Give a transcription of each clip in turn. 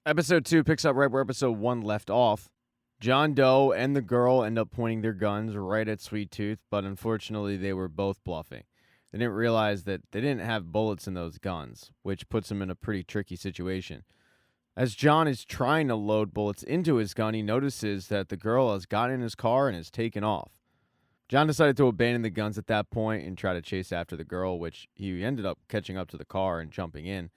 Episode 2 picks up right where episode 1 left off. John Doe and the girl end up pointing their guns right at Sweet Tooth, but unfortunately they were both bluffing. They didn't realize that they didn't have bullets in those guns, which puts them in a pretty tricky situation. As John is trying to load bullets into his gun, he notices that the girl has gotten in his car and has taken off. John decided to abandon the guns at that point and try to chase after the girl, which he ended up catching up to the car and jumping in.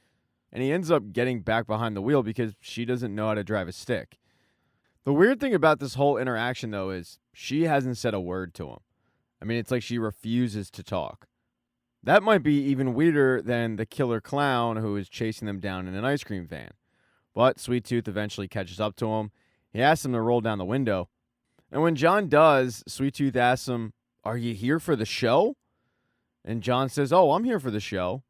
And he ends up getting back behind the wheel because she doesn't know how to drive a stick. The weird thing about this whole interaction, though, is she hasn't said a word to him. I mean, it's like she refuses to talk. That might be even weirder than the killer clown who is chasing them down in an ice cream van. But Sweet Tooth eventually catches up to him. He asks him to roll down the window. And when John does, Sweet Tooth asks him, "Are you here for the show?" And John says, "Oh, I'm here for the show."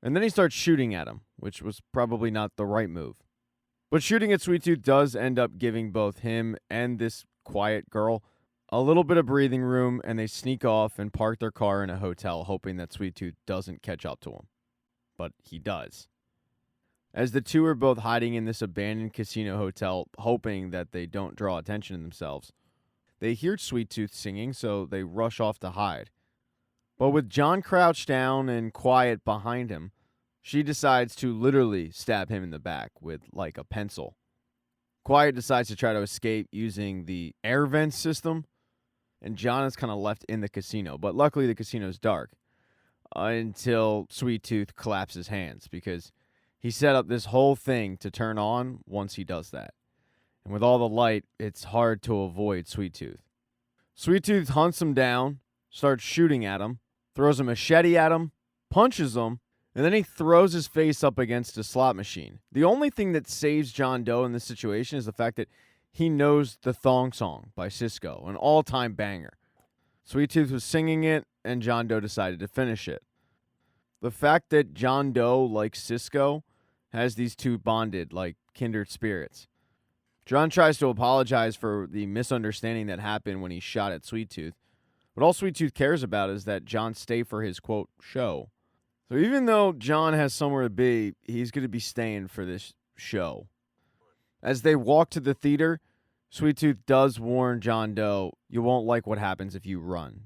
And then he starts shooting at him, which was probably not the right move. But shooting at Sweet Tooth does end up giving both him and this quiet girl a little bit of breathing room, and they sneak off and park their car in a hotel, hoping that Sweet Tooth doesn't catch up to him. But he does. As the two are both hiding in this abandoned casino hotel, hoping that they don't draw attention to themselves, they hear Sweet Tooth singing, so they rush off to hide. But with John crouched down and quiet behind him, she decides to literally stab him in the back with, like, a pencil. Quiet decides to try to escape using the air vent system, and John is kind of left in the casino. But luckily, the casino's dark until Sweet Tooth claps his hands because he set up this whole thing to turn on once he does that. And with all the light, it's hard to avoid Sweet Tooth. Sweet Tooth hunts him down, starts shooting at him, throws a machete at him, punches him, and then he throws his face up against a slot machine. The only thing that saves John Doe in this situation is the fact that he knows the Thong Song by Sisqó, an all-time banger. Sweet Tooth was singing it, and John Doe decided to finish it. The fact that John Doe, like Sisqó, has these two bonded like kindred spirits. John tries to apologize for the misunderstanding that happened when he shot at Sweet Tooth, but all Sweet Tooth cares about is that John stay for his, quote, show. So even though John has somewhere to be, he's going to be staying for this show. As they walk to the theater, Sweet Tooth does warn John Doe, "You won't like what happens if you run."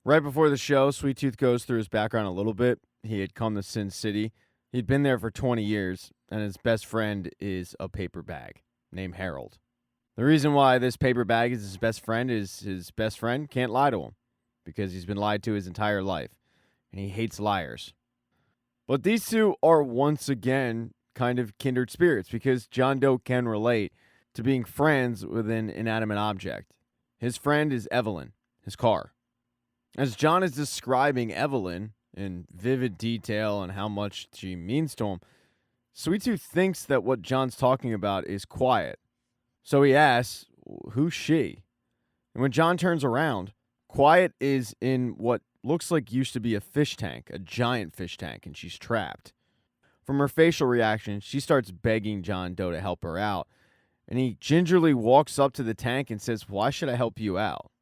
Right before the show, Sweet Tooth goes through his background a little bit. He had come to Sin City. He'd been there for 20 years, and his best friend is a paper bag named Harold. The reason why this paper bag is his best friend is his best friend can't lie to him because he's been lied to his entire life, and he hates liars. But these two are once again kind of kindred spirits because John Doe can relate to being friends with an inanimate object. His friend is Evelyn, his car. As John is describing Evelyn in vivid detail on how much she means to him, Sweet Tooth thinks that what John's talking about is Quiet. So he asks, "Who's she?" And when John turns around, Quiet is in what looks like used to be a fish tank, a giant fish tank, and she's trapped. From her facial reaction, she starts begging John Doe to help her out, and he gingerly walks up to the tank and says, "Why should I help you out?"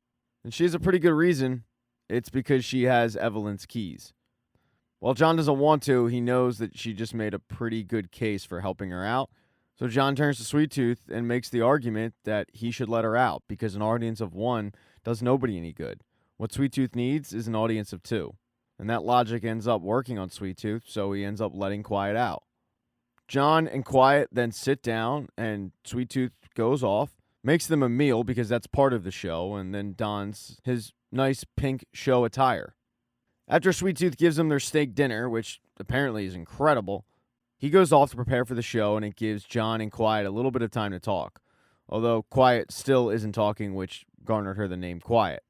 And she has a pretty good reason. It's because she has Evelyn's keys. While John doesn't want to, he knows that she just made a pretty good case for helping her out. So John turns to Sweet Tooth and makes the argument that he should let her out because an audience of one does nobody any good. What Sweet Tooth needs is an audience of two. And that logic ends up working on Sweet Tooth, so he ends up letting Quiet out. John and Quiet then sit down, and Sweet Tooth goes off, makes them a meal because that's part of the show, and then dons his nice pink show attire. After Sweet Tooth gives them their steak dinner, which apparently is incredible, he goes off to prepare for the show, and it gives John and Quiet a little bit of time to talk. Although Quiet still isn't talking, which garnered her the name Quiet.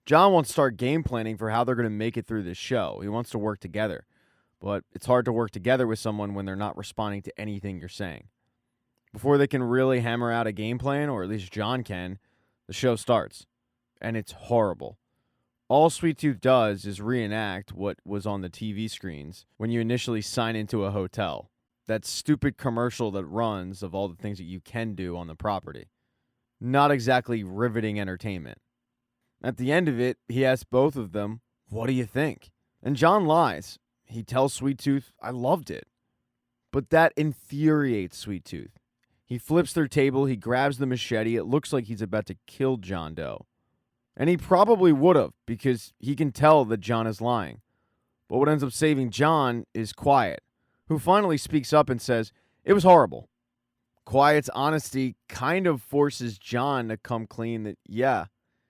John wants to start game planning for how they're going to make it through this show. He wants to work together. But it's hard to work together with someone when they're not responding to anything you're saying. Before they can really hammer out a game plan, or at least John can, the show starts. And it's horrible. All Sweet Tooth does is reenact what was on the TV screens when you initially sign into a hotel. That stupid commercial that runs of all the things that you can do on the property. Not exactly riveting entertainment. At the end of it, he asks both of them, "What do you think?" And John lies. He tells Sweet Tooth, "I loved it." But that infuriates Sweet Tooth. He flips their table, he grabs the machete. It looks like he's about to kill John Doe. And he probably would have, because he can tell that John is lying. But what ends up saving John is Quiet, who finally speaks up and says, "It was horrible." Quiet's honesty kind of forces John to come clean that, yeah,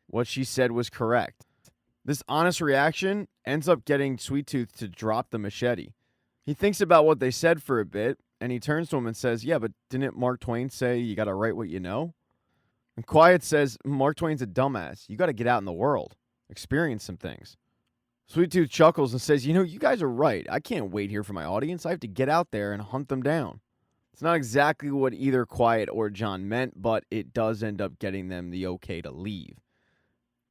what she said was correct. This honest reaction ends up getting Sweet Tooth to drop the machete. He thinks about what they said for a bit, and he turns to him and says, "Yeah, but didn't Mark Twain say you got to write what you know?" And Quiet says, "Mark Twain's a dumbass. You got to get out in the world, experience some things." Sweet Tooth chuckles and says, "You guys are right. I can't wait here for my audience. I have to get out there and hunt them down." It's not exactly what either Quiet or John meant, but it does end up getting them the okay to leave.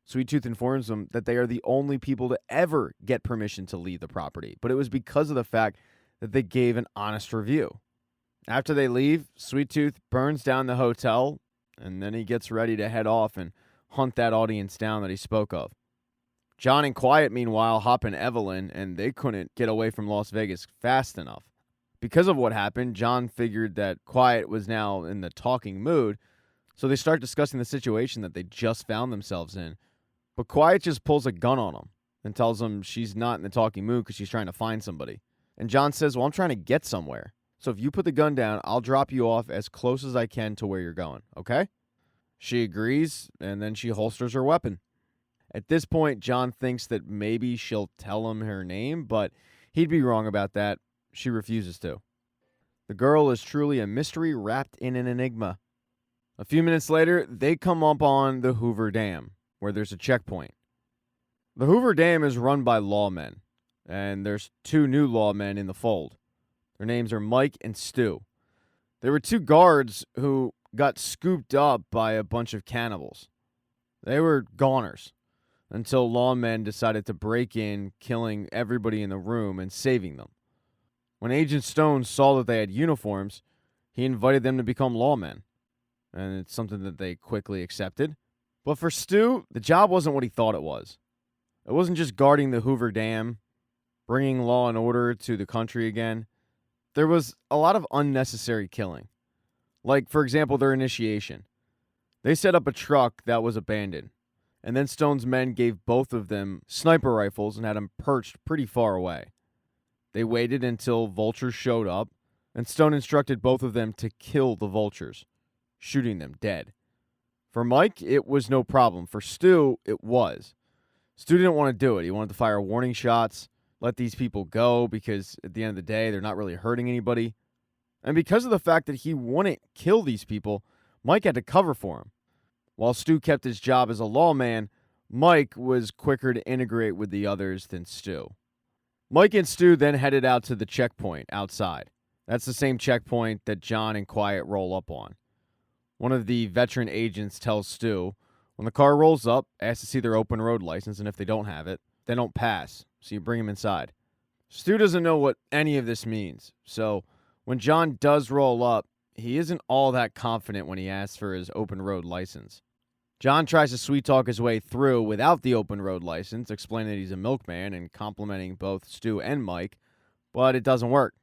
Sweet Tooth informs them that they are the only people to ever get permission to leave the property, but it was because of the fact that they gave an honest review. After they leave, Sweet Tooth burns down the hotel, and then he gets ready to head off and hunt that audience down that he spoke of. John and Quiet, meanwhile, hop in Evelyn, and they couldn't get away from Las Vegas fast enough. Because of what happened, John figured that Quiet was now in the talking mood, so they start discussing the situation that they just found themselves in. But Quiet just pulls a gun on him and tells him she's not in the talking mood because she's trying to find somebody. And John says, "Well, I'm trying to get somewhere. So if you put the gun down, I'll drop you off as close as I can to where you're going, okay?" She agrees, and then she holsters her weapon. At this point, John thinks that maybe she'll tell him her name, but he'd be wrong about that. She refuses to. The girl is truly a mystery wrapped in an enigma. A few minutes later, they come up on the Hoover Dam, where there's a checkpoint. The Hoover Dam is run by lawmen, and there's 2 new lawmen in the fold. Their names are Mike and Stu. There were 2 guards who got scooped up by a bunch of cannibals. They were goners until lawmen decided to break in, killing everybody in the room and saving them. When Agent Stone saw that they had uniforms, he invited them to become lawmen, and it's something that they quickly accepted. But for Stu, the job wasn't what he thought it was. It wasn't just guarding the Hoover Dam, bringing law and order to the country again. There was a lot of unnecessary killing. Like, for example, their initiation. They set up a truck that was abandoned, and then Stone's men gave both of them sniper rifles and had them perched pretty far away. They waited until vultures showed up, and Stone instructed both of them to kill the vultures, shooting them dead. For Mike, it was no problem. For Stu, it was. Stu didn't want to do it. He wanted to fire warning shots, let these people go, because at the end of the day, they're not really hurting anybody. And because of the fact that he wouldn't kill these people, Mike had to cover for him. While Stu kept his job as a lawman, Mike was quicker to integrate with the others than Stu. Mike and Stu then headed out to the checkpoint outside. That's the same checkpoint that John and Quiet roll up on. One of the veteran agents tells Stu, when the car rolls up, asks to see their open road license, and if they don't have it, they don't pass, so you bring them inside. Stu doesn't know what any of this means, so when John does roll up, he isn't all that confident when he asks for his open road license. John tries to sweet talk his way through without the open road license, explaining that he's a milkman and complimenting both Stu and Mike, but it doesn't work.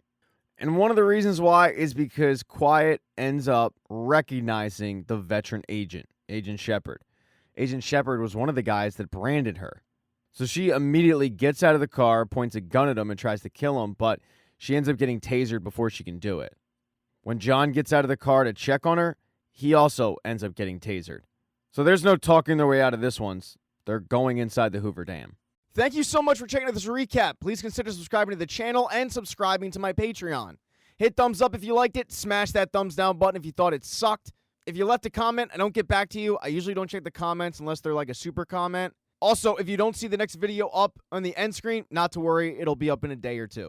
And one of the reasons why is because Quiet ends up recognizing the veteran agent, Agent Shepard. Agent Shepard was one of the guys that branded her. So she immediately gets out of the car, points a gun at him, and tries to kill him, but she ends up getting tasered before she can do it. When John gets out of the car to check on her, he also ends up getting tasered. So there's no talking their way out of this one. They're going inside the Hoover Dam. Thank you so much for checking out this recap. Please consider subscribing to the channel and subscribing to my Patreon. Hit thumbs up if you liked it. Smash that thumbs down button if you thought it sucked. If you left a comment, I don't get back to you. I usually don't check the comments unless they're like a super comment. Also, if you don't see the next video up on the end screen, not to worry. It'll be up in a day or 2.